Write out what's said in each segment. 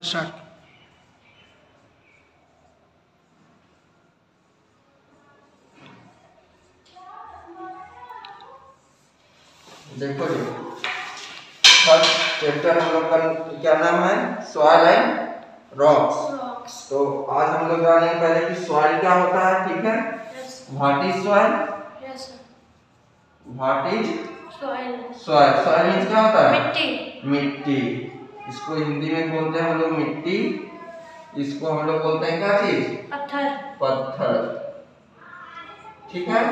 Start. देखो जी, first chapter हम लोग का क्या नाम है? Soil and rocks. तो आज हम लोग जानेंगे पहले कि सॉइल क्या होता है। ठीक है, what is soil? What is soil? Soil means क्या होता है? मिट्टी। मिट्टी, इसको हिंदी में बोलते हैं हम लोग मिट्टी। इसको हम लोग बोलते हैं क्या चीज? पत्थर। पत्थर। ठीक है,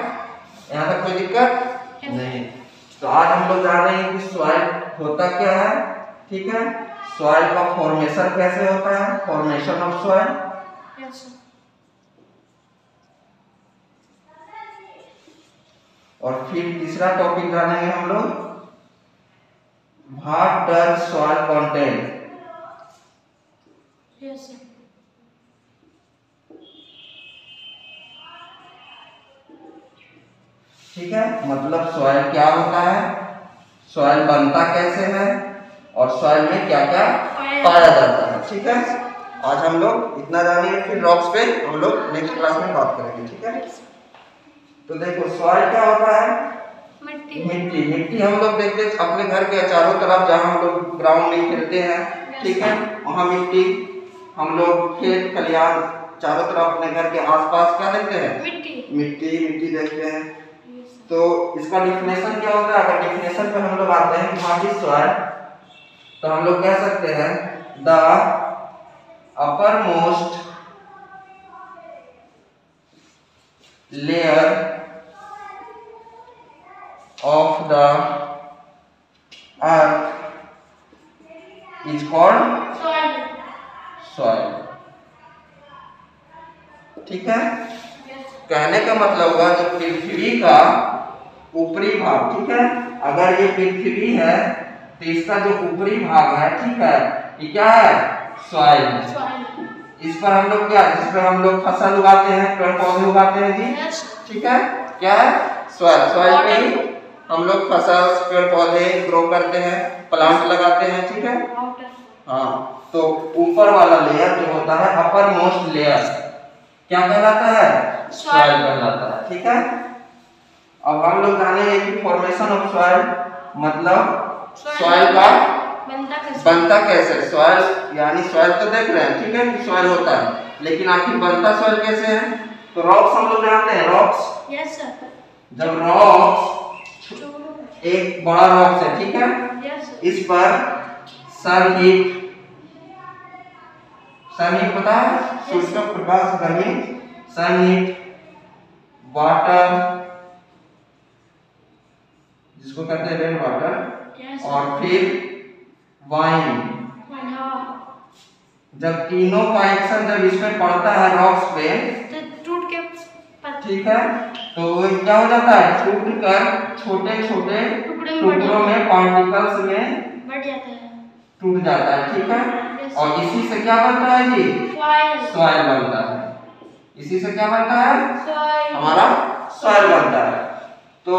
यहाँ तक कोई दिक्कत नहीं। तो आज हम लोग जान रहे हैं कि सॉइल होता क्या है। ठीक है, सॉइल का फॉर्मेशन कैसे होता है, फॉर्मेशन ऑफ सॉइल। और फिर तीसरा टॉपिक जानेंगे हम लोग, व्हाट डज सॉइल कंटेन। ठीक है, मतलब सॉइल क्या होता है, सॉइल बनता कैसे है, और सॉइल में क्या क्या पाया जाता है। ठीक है, आज हम लोग इतना जानेंगे, फिर रॉक्स पे हम लोग नेक्स्ट क्लास में बात करेंगे। ठीक है, तो देखो सॉइल क्या होता है? मिट्टी। मिट्टी, मिट्टी हम लोग देखते हैं अपने घर के चारों तरफ, जहाँ हम लोग ग्राउंड में खेलते हैं। ठीक है, वहाँ मिट्टी, हम लोग खेत खलिहान चारों तरफ अपने घर के आसपास क्या देखते हैं? मिट्टी। मिट्टी मिट्टी देखते हैं। तो इसका डिफिनेशन क्या होता है? अगर डिफिनेशन पे हम लोग आते हैं व्हाट इज सॉइल, तो हम लोग कह सकते हैं the upper most layer of the earth is called soil. ठीक है, कहने का मतलब हुआ जो पृथ्वी का ऊपरी भाग, ठीक है, अगर ये पृथ्वी है तो इसका जो ऊपरी भाग है, ठीक है, ये क्या है? सॉइल। इस पर हम लोग क्या, जिस पर हम लोग फसल उगाते हैं, पेड़ पौधे उगाते हैं जी। ठीक है, क्या है? सॉइल। सॉइल पे ही हम लोग फसल पेड़ पौधे ग्रो करते हैं, प्लांट लगाते हैं। ठीक है, हाँ, तो ऊपर वाला लेयर जो होता है, अपर मोस्ट लेयर, क्या कहलाता है? सॉइल कहलाता है। ठीक है, अब हम लोग जानेंगे कि फॉर्मेशन ऑफ सॉइल, मतलब सॉइल का बनता कैसे। सॉइल यानी सॉइल तो देख रहे हैं, ठीक है, कि सॉइल होता है, लेकिन आखिर बनता सॉइल कैसे है? तो रॉक्स हम लोग जानते हैं, रॉक्स। Yes sir. जब रॉक्स, एक बड़ा रॉक्स है, ठीक है, इस पर सन हीट पता है, सूर्य का प्रकाश, गर्मी, सन हीट, वाटर जिसको कहते हैं रेन वाटर, और फिर वाइन, जब तीनों का एक्शन जब इसमें पड़ता है रॉक्स पे, तो टूट के, ठीक है, तो क्या हो जाता है? टूट कर छोटे छोटे टुकड़ों में, पार्टिकल्स में बढ़ जाता है, टूट जाता है। ठीक है, और इसी से क्या बनता है जी? सॉइल बनता है। इसी से क्या बनता है? हमारा सॉइल बनता है। तो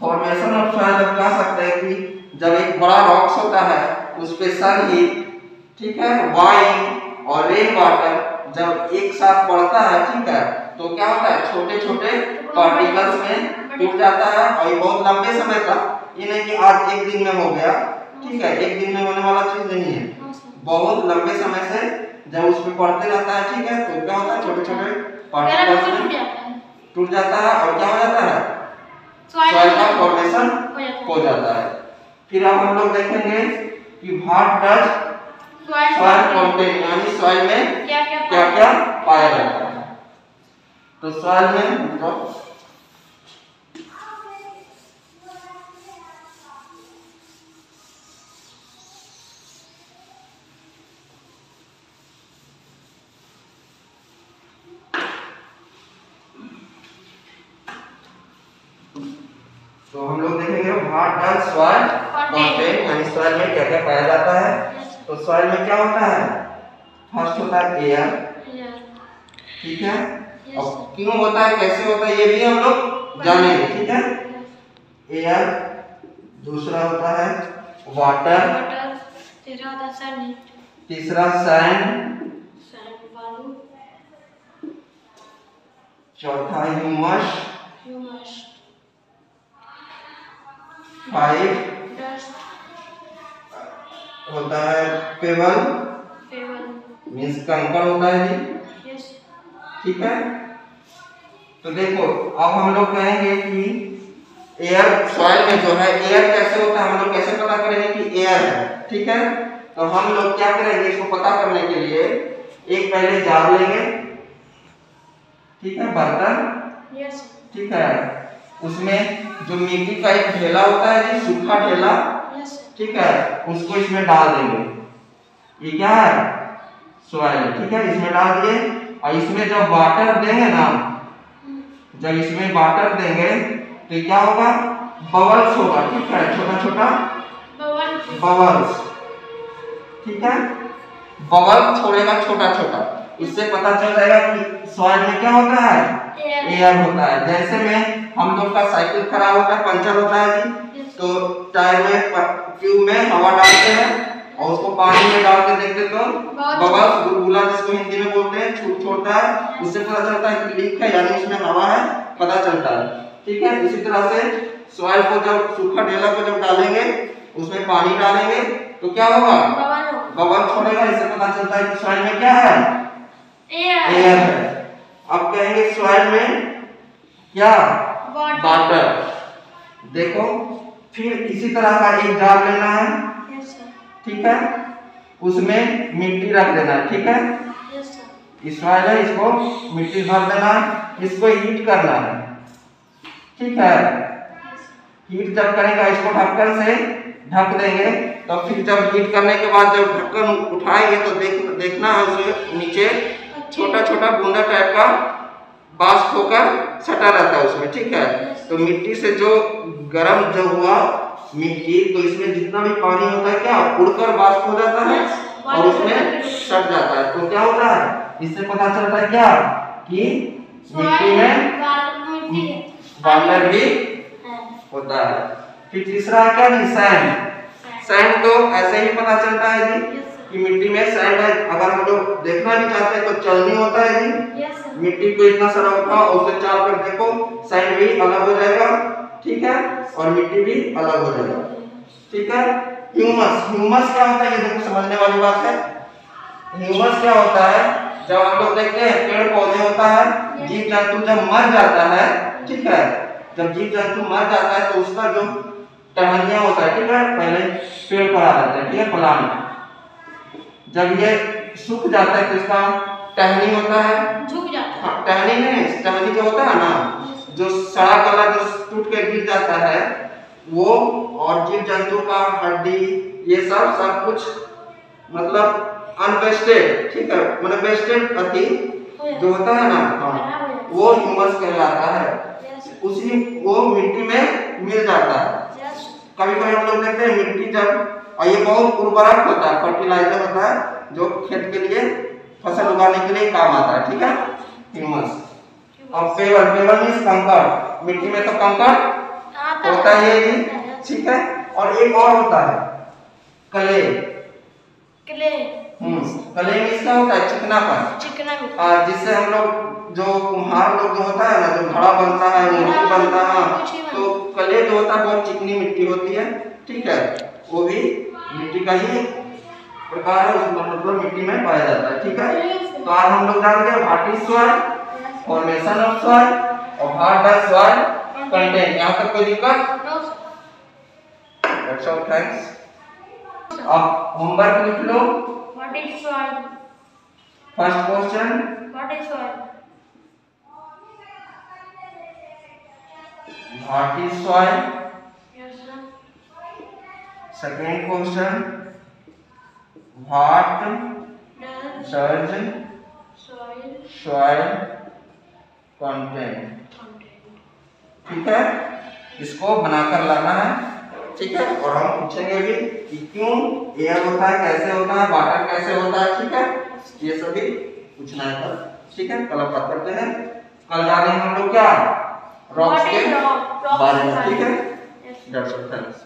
फॉर्मेशन ऑफ सॉइल हम कह सकते हैं कि जब एक बड़ा रॉक्स होता है, उस पे सन हीट, ठीक है, वाइन और रेन वाटर जब एक साथ पड़ता है, ठीक है, तो क्या होता है? छोटे छोटे पार्टिकल्स में टूट जाता है, और ये बहुत लंबे समय तक, ये नहीं कि आज एक दिन में हो गया, ठीक है, एक दिन में होने वाला चीज नहीं है, बहुत लंबे समय से जब उस पे पड़ते रहता है, ठीक है, तो क्या होता है? छोटे छोटे पार्टिकल्स में टूट जाता है, और क्या हो जाता है? सॉइल का फॉर्मेशन हो जाता है। फिर अब हम लोग देखेंगे कि व्हाट डज सॉइल कंटेन, यानी सॉइल में क्या क्या पाया जाता है। तो सॉइल में तो हम लोग देखेंगे व्हाट डज सॉइल कंटेन, यानी सॉइल में क्या क्या पाया जाता है। तो सॉइल में क्या होता है? फर्स्ट होता है एयर, ठीक है, और क्यों होता है, कैसे होता है, ये भी हम लोग जानेंगे। ठीक है, एयर, दूसरा होता है वाटर, तीसरा होता है सन हीट, तीसरा सैंड, बालू। चौथा ह्यूमस, 5 डस्ट होता है पेबल, मीन्स कंकड़ होता है जी। ठीक है, तो देखो अब हम लोग कहेंगे कि एयर सॉइल में जो है एयर कैसे होता है, हम लोग कैसे पता करेंगे कि एयर है। ठीक है, तो हम लोग क्या करेंगे इसको पता करने के लिए एक पहले जार लेंगे, ठीक है, बर्तन। ठीक है, उसमें जो मिट्टी का एक ढेला होता है जी, सूखा ढेला। ठीक है, उसको इसमें डाल देंगे। ये क्या है, सॉइल। ठीक है, इसमें डाल दिए और इसमें जब वाटर देंगे ना, जब इसमें वाटर देंगे तो क्या होगा, बबल्स होगा। ठीक है, छोटा छोटा बबल्स। ठीक है, बबल छोड़ेगा छोटा छोटा, इससे पता चल जाएगा कि सॉइल में क्या होता है, एयर होता है। जैसे में हम लोग का साइकिल खराब होता है, पंचर होता है जी, तो टायर में ट्यूब में हवा डालते हैं और उसको पानी में डाल के देखते तो बबल्स, बुलबुला जिसको हिंदी में बोलते हैं, छूट छोड़ता है। उससे पता चलता है कि लीक है, यानी उसमें हवा है, पता चलता है। ठीक है, इसी तरह से सॉइल को जब सूखा ढेला को जब डालेंगे, उसमें पानी डालेंगे तो क्या होगा, बबल छोड़ेगा। इससे पता चलता है कि सॉइल में क्या है, एयर है। अब कहेंगे सॉइल में क्या, वाटर। देखो फिर इसी तरह का एक जार लेना है। ठीक है, उसमें मिट्टी रख देना है। ठीक है, इस सॉइल है, इसको मिट्टी भर देना है, इसको हीट करना है। ठीक है, हीट जब करेगा इसको ढक्कन से ढक देंगे, तो फिर जब हीट करने के बाद जब ढक्कन उठाएंगे तो देखना है उसमें नीचे छोटा छोटा बूंदा टाइप का वाष्प होकर सटा रहता है उसमें। ठीक है, तो मिट्टी से जो गर्म जो हुआ मिट्टी, तो इसमें जितना भी पानी होता है क्या उड़कर वाष्प हो जाता है और उसमें सट जाता है। तो क्या होता है, इससे पता चलता है क्या कि मिट्टी में वाटर भी होता है। फिर तीसरा क्या जी, सैंड। सैंड तो ऐसे ही पता चलता है जी कि मिट्टी में सैंड है। अगर हम लोग देखना भी चाहते हैं तो चलनी होता है जी, मिट्टी को इतना सारा उठाओ और उसे चाप कर देखो, सैंड भी अलग हो जाएगा। ठीक है, और मिट्टी भी अलग हो जाएगा। ठीक है, ह्यूमस। ह्यूमस क्या होता है, ये देखो समझने वाली बात है। ह्यूमस क्या होता है, जब हम लोग देखते हैं पेड़ पौधे होता है, जीव जंतु जब मर जाता है, ठीक है, जब जीव जंतु मर जाता है तो उसका जो टहनियां होता है, ठीक है, पहले पेड़ पर आ जाता है। ठीक है, प्लांट जब ये सूख जाता है तो इसका टहनी होता है, झुक जाता है। हाँ, टहनी नहीं, टहनी जो होता है ना, जो सड़ा गला जो टूट के गिर जाता है वो, और जीव जंतु का हड्डी, ये सब कुछ मतलब अनवेस्टेड। ठीक है, मतलब वेस्टेड अति जो होता है ना, हाँ, वो ह्यूमस कहलाता है। उसी वो मिट्टी में मिल जाता है। कभी कभी हम लोग देखते हैं मिट्टी जब, और ये बहुत उर्वरक होता है, फर्टिलाइजर होता है जो खेत के लिए फसल उगाने के लिए काम आता है। ठीक है, ह्यूमस। अब पेबल, पेबल मींस कंकड़, मिट्टी में तो कंकड़ होता है ये जी। ठीक है, और एक और होता है क्ले। क्ले मींस क्या होता है, चिकनापन, जिससे हम लोग जो कुम्हार लोग जो होता है ना, जो घड़ा बनता है, मूर्ति बनता है, तो क्ले जो होता है बहुत चिकनी मिट्टी होती है। ठीक है, वो भी मिट्टी का ही प्रकार है, उसमें मतलब मिट्टी में पाया जाता है। ठीक है, तो आज हम लोग जान गए what is soil, formation of soil और व्हाट डज सॉइल कंटेन। यहाँ तक कोई दिक्कत? That's all, thanks. अब होमवर्क लिख लो। What is soil? First question, what is soil? What is soil? Yes sir. Second question, what does soil contain? ठीक है, इसको बनाकर लाना है। ठीक है, और हम पूछेंगे भी कि क्यों एयर होता है, कैसे होता है, वाटर कैसे होता है। ठीक है, ये सभी पूछना है कल। ठीक है, कल अब बात करते हैं। कल जा रहे हैं हम लोग क्या, रॉक्स के बारे में। ठीक है, दैट्स ऑल, थैंक्स।